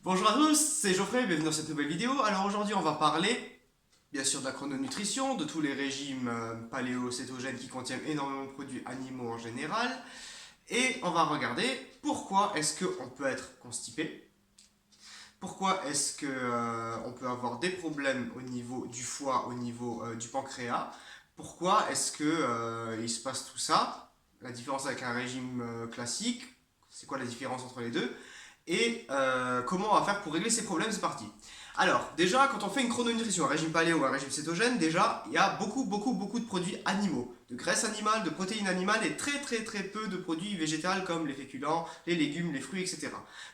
Bonjour à tous, c'est Geoffrey, bienvenue dans cette nouvelle vidéo. Alors aujourd'hui on va parler bien sûr de la chrononutrition, de tous les régimes paléo-cétogènes qui contiennent énormément de produits animaux en général. Et on va regarder pourquoi est-ce qu'on peut être constipé, pourquoi est-ce qu'on peut avoir des problèmes au niveau du foie, au niveau du pancréas, pourquoi est-ce que il se passe tout ça, la différence avec un régime classique, c'est quoi la différence entre les deux, et comment on va faire pour régler ces problèmes, c'est parti. Alors, déjà, quand on fait une chrononutrition, un régime paléo ou un régime cétogène, déjà, il y a beaucoup de produits animaux, de graisse animale, de protéines animales et très peu de produits végétaux comme les féculents, les légumes, les fruits, etc.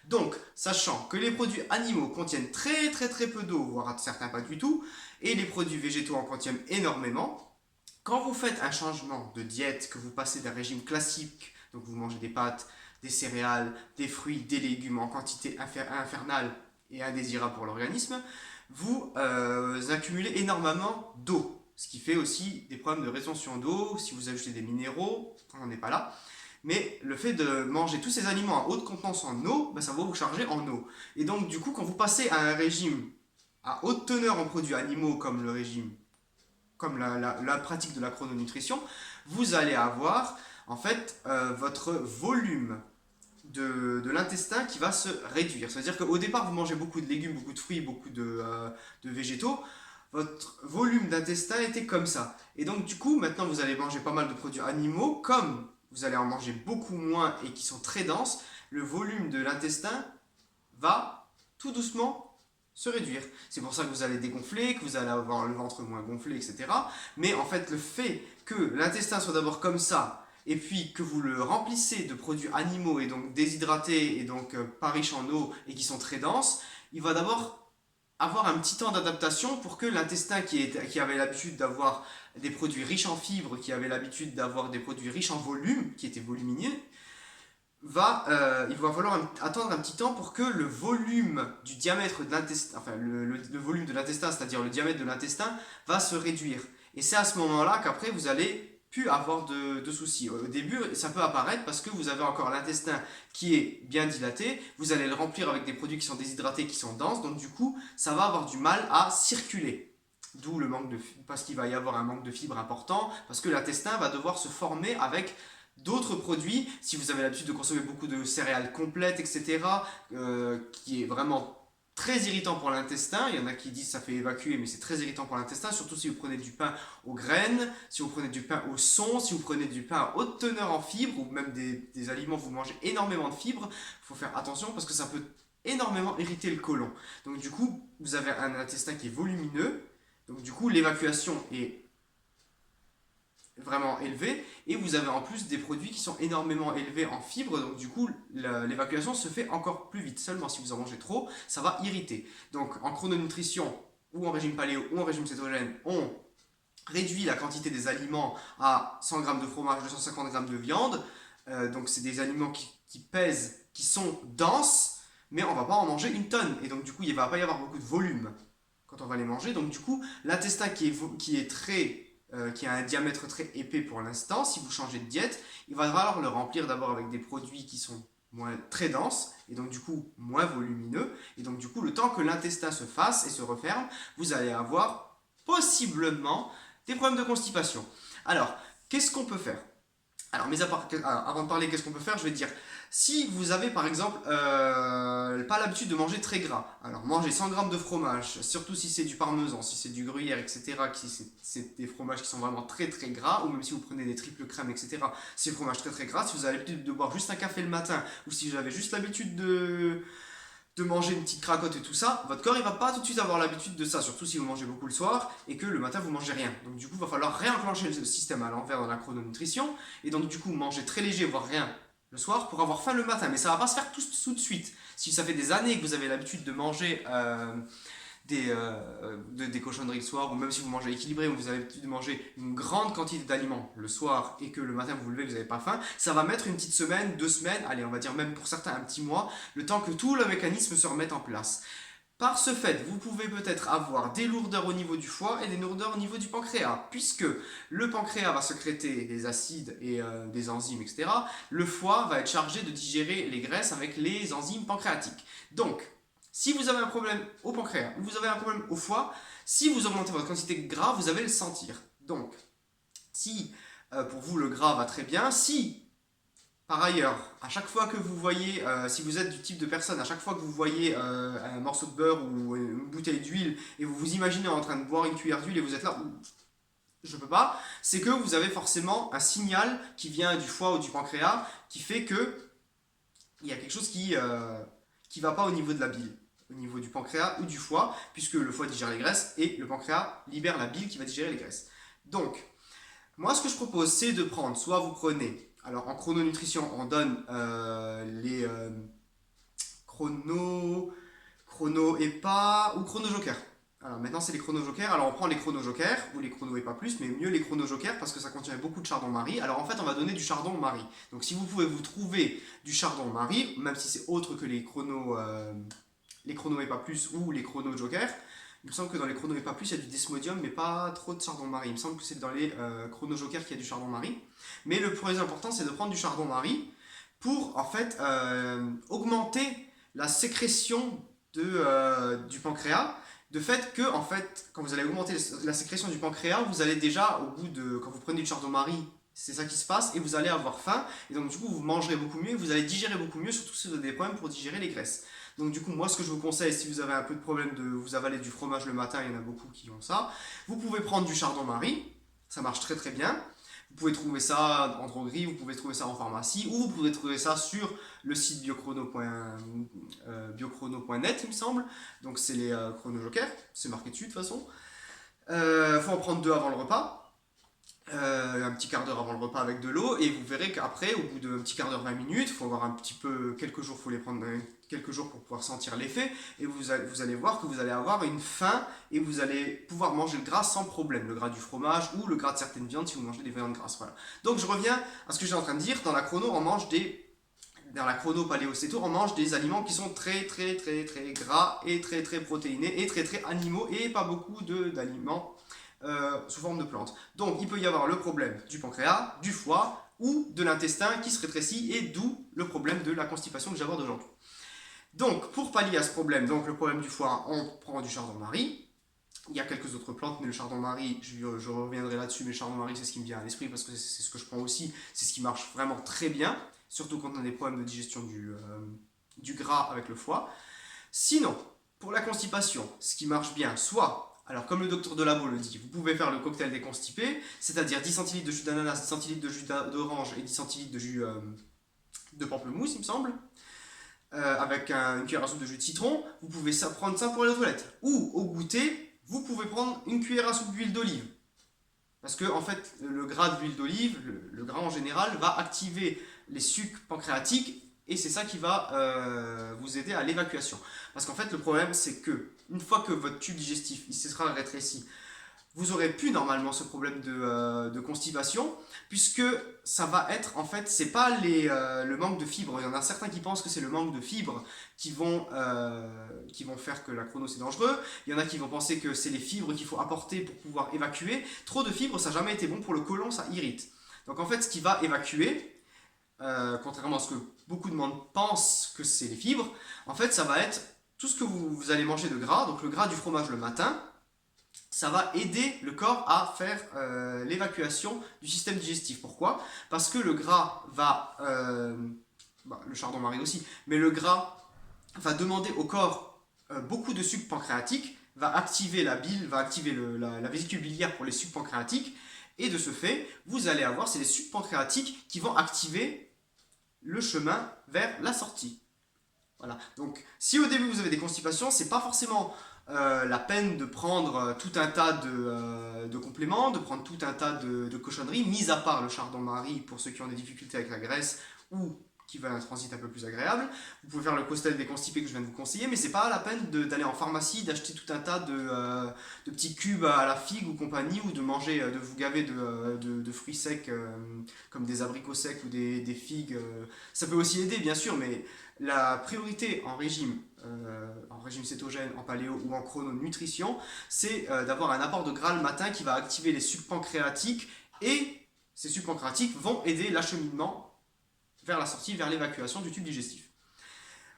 Donc, sachant que les produits animaux contiennent très peu d'eau, voire certains pas du tout, et les produits végétaux en contiennent énormément, quand vous faites un changement de diète, que vous passez d'un régime classique, donc vous mangez des pâtes, des céréales, des fruits, des légumes en quantité infernale et indésirable pour l'organisme, vous accumulez énormément d'eau. Ce qui fait aussi des problèmes de rétention d'eau, si vous ajoutez des minéraux, on n'en est pas là. Mais le fait de manger tous ces aliments à haute contenance en eau, ben, ça va vous charger en eau. Et donc du coup, quand vous passez à un régime à haute teneur en produits animaux comme le régime comme la pratique de la chrononutrition, vous allez avoir en fait votre volume de l'intestin qui va se réduire. C'est-à-dire qu'au départ, vous mangez beaucoup de légumes, beaucoup de fruits, de végétaux. Votre volume d'intestin était comme ça. Et donc, du coup, maintenant, vous allez manger pas mal de produits animaux. Comme vous allez en manger beaucoup moins et qui sont très denses, le volume de l'intestin va tout doucement se réduire. C'est pour ça que vous allez dégonfler, que vous allez avoir le ventre moins gonflé, etc. Mais en fait, le fait que l'intestin soit d'abord comme ça, et puis que vous le remplissez de produits animaux et donc déshydratés et donc pas riches en eau et qui sont très denses, il va d'abord avoir un petit temps d'adaptation pour que l'intestin qui avait l'habitude d'avoir des produits riches en fibres, qui avait l'habitude d'avoir des produits riches en volume, qui étaient volumineux, il va falloir attendre un petit temps pour que le volume du diamètre de l'intestin, enfin le volume de l'intestin, c'est-à-dire le diamètre de l'intestin, va se réduire. Et c'est à ce moment-là qu'après vous allez plus avoir de soucis. Au début, ça peut apparaître parce que vous avez encore l'intestin qui est bien dilaté, vous allez le remplir avec des produits qui sont déshydratés, qui sont denses, donc du coup, ça va avoir du mal à circuler. D'où le manque de parce qu'il va y avoir un manque de fibres important, parce que l'intestin va devoir se former avec d'autres produits, si vous avez l'habitude de consommer beaucoup de céréales complètes, etc., qui est vraiment très irritant pour l'intestin. Il y en a qui disent que ça fait évacuer, mais c'est très irritant pour l'intestin, surtout si vous prenez du pain aux graines, si vous prenez du pain au son, si vous prenez du pain à haute teneur en fibres, ou même des aliments où vous mangez énormément de fibres. Il faut faire attention parce que ça peut énormément irriter le côlon. Donc du coup, vous avez un intestin qui est volumineux, donc du coup l'évacuation est vraiment élevé et vous avez en plus des produits qui sont énormément élevés en fibres, donc du coup l'évacuation se fait encore plus vite. Seulement si vous en mangez trop, ça va irriter. Donc en chrononutrition ou en régime paléo ou en régime cétogène, on réduit la quantité des aliments à 100 grammes de fromage, 250 grammes de viande. Donc c'est des aliments qui pèsent, qui sont denses, mais on va pas en manger une tonne. Et donc du coup il va pas y avoir beaucoup de volume quand on va les manger. Donc du coup l'intestin qui a un diamètre très épais pour l'instant, si vous changez de diète, il va falloir le remplir d'abord avec des produits qui sont très denses et donc du coup moins volumineux. Et donc du coup, le temps que l'intestin se fasse et se referme, vous allez avoir possiblement des problèmes de constipation. Alors, qu'est-ce qu'on peut faire? Alors, avant de parler qu'est-ce qu'on peut faire, je vais te dire, si vous avez par exemple pas l'habitude de manger très gras, alors mangez 100 grammes de fromage, surtout si c'est du parmesan, si c'est du gruyère, etc., si c'est des fromages qui sont vraiment très gras, ou même si vous prenez des triples crèmes, etc., c'est des fromages très gras, si vous avez l'habitude de boire juste un café le matin, ou si vous avez juste l'habitude de manger une petite cracotte et tout ça, votre corps il va pas tout de suite avoir l'habitude de ça, surtout si vous mangez beaucoup le soir et que le matin vous mangez rien. Donc du coup, il va falloir réenclencher le système à l'envers dans la chrononutrition et donc du coup manger très léger, voire rien le soir pour avoir faim le matin. Mais ça va pas se faire tout de suite. Si ça fait des années que vous avez l'habitude de manger des cochonneries le soir, ou même si vous mangez équilibré, ou vous avez l'habitude de manger une grande quantité d'aliments le soir et que le matin vous vous levez, vous n'avez pas faim, ça va mettre une petite semaine, 2 semaines, allez, on va dire même pour certains un petit mois, le temps que tout le mécanisme se remette en place. Par ce fait, vous pouvez peut-être avoir des lourdeurs au niveau du foie et des lourdeurs au niveau du pancréas, puisque le pancréas va sécréter des acides et des enzymes, etc. Le foie va être chargé de digérer les graisses avec les enzymes pancréatiques. Donc, Si vous avez un problème au pancréas ou vous avez un problème au foie, si vous augmentez votre quantité de gras, vous allez le sentir. Donc, si pour vous le gras va très bien, si par ailleurs, à chaque fois que vous voyez, si vous êtes du type de personne, à chaque fois que vous voyez un morceau de beurre ou une bouteille d'huile et vous vous imaginez en train de boire une cuillère d'huile et vous êtes là, je peux pas, c'est que vous avez forcément un signal qui vient du foie ou du pancréas qui fait que il y a quelque chose qui va pas au niveau de la bile, au niveau du pancréas ou du foie, puisque le foie digère les graisses et le pancréas libère la bile qui va digérer les graisses. Donc, moi, ce que je propose, c'est de prendre, soit vous prenez, alors en chrononutrition, on donne les chrono EPA ou chrono joker. Alors maintenant, c'est les chrono jokers. Alors on prend les chrono jokers ou les chrono EPA plus, mais mieux les chrono jokers parce que ça contient beaucoup de chardon-marie. Alors en fait, on va donner du chardon-marie. Donc si vous pouvez vous trouver du chardon-marie, même si c'est autre que les chrono EPA plus ou les chrono jokers, il me semble que dans les chrono EPA plus, il y a du desmodium, mais pas trop de chardon-marie. Il me semble que c'est dans les chrono jokers qu'il y a du chardon-marie. Mais le plus important, c'est de prendre du chardon-marie pour en fait augmenter la sécrétion du pancréas. De fait que, en fait, quand vous allez augmenter la sécrétion du pancréas, vous allez déjà, au bout de, quand vous prenez du chardon-marie, c'est ça qui se passe, et vous allez avoir faim, et donc du coup vous mangerez beaucoup mieux, et vous allez digérer beaucoup mieux, surtout si vous avez des problèmes pour digérer les graisses. Donc du coup, moi ce que je vous conseille, si vous avez un peu de problème de vous avaler du fromage le matin, il y en a beaucoup qui ont ça, vous pouvez prendre du chardon-marie, ça marche très très bien. Vous pouvez trouver ça en droguerie, vous pouvez trouver ça en pharmacie, ou vous pouvez trouver ça sur le site biochrono.net, il me semble. Donc c'est les chrono jokers, c'est marqué dessus de toute façon. Faut en prendre 2 avant le repas. Un petit quart d'heure avant le repas avec de l'eau, et vous verrez qu'après, au bout d'un petit quart d'heure, 20 minutes, il faut avoir un petit peu, quelques jours, il faut les prendre quelques jours pour pouvoir sentir l'effet, et vous allez voir que vous allez avoir une faim, et vous allez pouvoir manger le gras sans problème, le gras du fromage, ou le gras de certaines viandes si vous mangez des viandes grasses, voilà. Donc je reviens à ce que j'étais en train de dire, dans la chrono, dans la chrono paléo-céto, on mange des aliments qui sont très très très très gras, et très très protéinés, et très très animaux, et pas beaucoup d'aliments sous forme de plantes. Donc il peut y avoir le problème du pancréas, du foie ou de l'intestin qui se rétrécit, et d'où le problème de la constipation que j'aborde aujourd'hui. Donc pour pallier à ce problème, donc le problème du foie, on prend du chardon-marie. Il y a quelques autres plantes, mais le chardon-marie, je reviendrai là-dessus, mais le chardon-marie c'est ce qui me vient à l'esprit parce que c'est ce que je prends aussi, c'est ce qui marche vraiment très bien, surtout quand on a des problèmes de digestion du gras avec le foie. Sinon, pour la constipation, ce qui marche bien, soit alors, comme le docteur Delabo le dit, vous pouvez faire le cocktail des constipés, c'est-à-dire 10 centilitres de jus d'ananas, 10 centilitres de jus d'orange et 10 centilitres de jus de pamplemousse, il me semble, avec une cuillère à soupe de jus de citron. Vous pouvez prendre ça pour aller aux toilettes. Ou, au goûter, vous pouvez prendre une cuillère à soupe d'huile d'olive. Parce que, en fait, le gras de l'huile d'olive, le gras en général, va activer les sucs pancréatiques, et c'est ça qui va vous aider à l'évacuation. Parce qu'en fait, le problème, c'est que une fois que votre tube digestif il sera rétréci, vous aurez plus normalement ce problème de constipation, puisque ça va être, en fait, c'est pas le manque de fibres. Il y en a certains qui pensent que c'est le manque de fibres qui vont faire que la chrono c'est dangereux. Il y en a qui vont penser que c'est les fibres qu'il faut apporter pour pouvoir évacuer. Trop de fibres, ça n'a jamais été bon pour le côlon, ça irrite. Donc en fait, ce qui va évacuer, contrairement à ce que beaucoup de monde pensent que c'est les fibres, en fait, ça va être tout ce que vous allez manger de gras, donc le gras du fromage le matin, ça va aider le corps à faire l'évacuation du système digestif. Pourquoi? Parce que le gras va, le chardon-marie aussi, mais le gras va demander au corps beaucoup de sucre pancréatique, va activer la bile, va activer la vésicule biliaire pour les sucs pancréatiques, et de ce fait, vous allez avoir, c'est les sucs pancréatiques qui vont activer le chemin vers la sortie. Voilà. Donc, si au début vous avez des constipations, c'est pas forcément la peine de prendre tout un tas de compléments, de prendre tout un tas de cochonneries, mis à part le chardon-marie pour ceux qui ont des difficultés avec la graisse ou qui veulent un transit un peu plus agréable. Vous pouvez faire le cocktail des constipés que je viens de vous conseiller, mais c'est pas la peine d'aller en pharmacie, d'acheter tout un tas de petits cubes à la figue ou compagnie, ou de manger, de vous gaver de fruits secs comme des abricots secs ou des figues. Ça peut aussi aider, bien sûr, mais la priorité en régime cétogène, en paléo ou en chrononutrition, c'est d'avoir un apport de gras le matin qui va activer les sucs pancréatiques, et ces sucs pancréatiques vont aider l'acheminement vers la sortie, vers l'évacuation du tube digestif.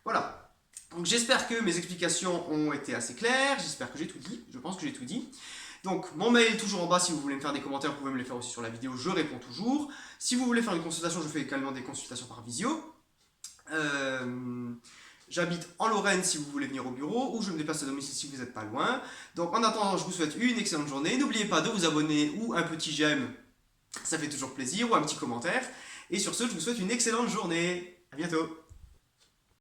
Voilà. Donc Donc j'espère que mes explications ont été assez claires, j'espère que j'ai tout dit, je pense que j'ai tout dit. Donc mon mail est toujours en bas, si vous voulez me faire des commentaires, vous pouvez me les faire aussi sur la vidéo, je réponds toujours. Si vous voulez faire une consultation, je fais également des consultations par visio. J'habite en Lorraine si vous voulez venir au bureau, ou je me déplace à domicile si vous n'êtes pas loin. Donc en attendant, je vous souhaite une excellente journée. N'oubliez pas de vous abonner ou un petit j'aime, ça fait toujours plaisir, ou un petit commentaire. Et sur ce, je vous souhaite une excellente journée. À bientôt.